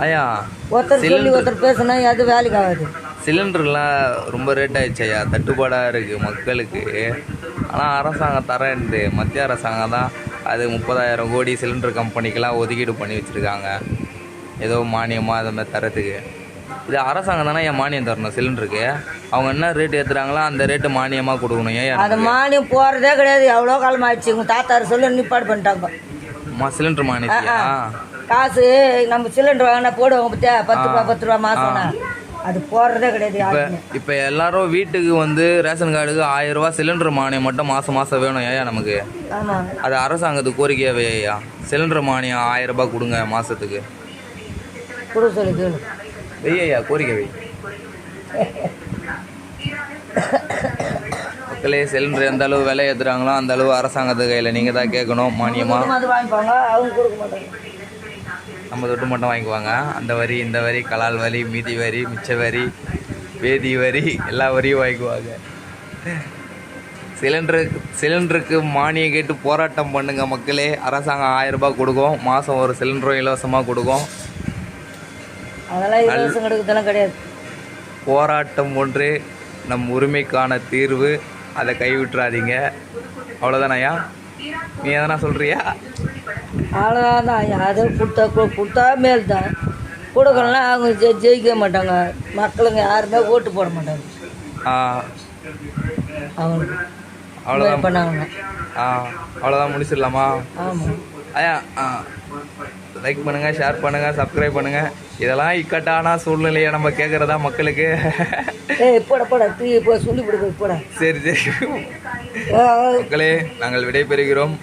ஐயா ஒருத்தர் சொல்லி ஒருத்தர் பேசுனா அது வேலைக்கு ஆகாது. சிலிண்டர்லாம் ரொம்ப ரேட் ஆயிடுச்சு ஐயா, தட்டுப்பாடாக இருக்குது மக்களுக்கு. ஆனால் அரசாங்கம் தரேன்து, மத்திய அரசாங்கம் தான் அது 30,000 கோடி சிலிண்டர் கம்பெனிக்கெல்லாம் ஒதுக்கீடு பண்ணி வச்சுருக்காங்க, ஏதோ மானியமாக அதை மாதிரி தரத்துக்கு. இது அரசாங்கம் தானே ஏன் மானியம் தரணும் சிலிண்டருக்கு? அவங்க என்ன ரேட்டு ஏற்றுறாங்களோ அந்த ரேட்டு மானியமாக கொடுக்கணும். ஏன் அது மானியம் போகிறதே கிடையாது. எவ்வளோ காலம் ஆயிடுச்சு. உங்கள் தாத்தார் சொல்லி நிப்பாடு பண்ணிட்டாங்க சிலிண்டர் மானியத்தையா? காசு நம்ம சிலிண்டர் வாங்கினா போடுவாங்க பத்தியா, 10 ரூபா 10 ரூபா மாசம்னா அது போடுறதே கிடையாது. இப்போ எல்லாரும் வீட்டுக்கு வந்து ரேஷன் கார்டுக்கு 1000 ரூபா சிலிண்டர் மானியம் மட்டும் மாதம் மாதம் வேணும் ஐயா நமக்கு. அது அரசாங்கத்துக்கு கோரிக்கையாவே ஐயா, சிலிண்டர் மானியம் 1000 ரூபாய் கொடுங்க மாதத்துக்கு கொடு சொல்லி கேளு. ஐயா கோரிக்கை வை. மக்களே சிலிண்டர் எந்த அளவு விலை ஏற்றுறாங்களோ அந்த அளவு அரசாங்கத்து கையில் நீங்கள் தான் கேட்கணும் மானியமாக. அது வாங்கிப்பாங்க, அவங்க கொடுக்க மாட்டாங்க. நம்ம தொட்டு மட்டும் வாங்கிக்குவாங்க. அந்த வரி இந்த வரி கலால் வரி மீதி வரி மிச்ச வரி வேதி வரி எல்லா வரியும் வாங்கிக்குவாங்க. சிலிண்டருக்கு மானியம் கேட்டு போராட்டம் பண்ணுங்க மக்களே. அரசாங்கம் 1000 ரூபாய் கொடுக்கும், மாதம் ஒரு சிலிண்டரும் இலவசமாக கொடுக்கும். அதெல்லாம் இலவசம் கிடைக்கிறதெல்லாம் கிடையாது. போராட்டம் ஒன்று நம் உரிமைக்கான தீர்வு, அதை கைவிட்டுறாதீங்க. அவ்வளோதானயா? நீ எதனா சொல்கிறியா? அவ்வளோதான். அது கொடுத்தா மேல் தான். கொடுக்கலாம் அவங்க ஜெயிக்க மாட்டாங்க. மக்களுங்க யாருமே ஓட்டு போட மாட்டாங்க. அவங்களுக்கு அவ்வளோதான் பண்ணாங்க. அவ்வளோதான் முடிச்சிடலாமா? ஆமாம் ஐயா லைக் பண்ணுங்கள், ஷேர் பண்ணுங்கள், சப்ஸ்கிரைப் பண்ணுங்கள். இதெல்லாம் இக்கட்டான சூழ்நிலையை நம்ம கேட்குறதா மக்களுக்கு? போட டீ இப்போ சொல்லி கொடுக்க போட. சரி மக்களே, நாங்கள் விடைபெறுகிறோம்.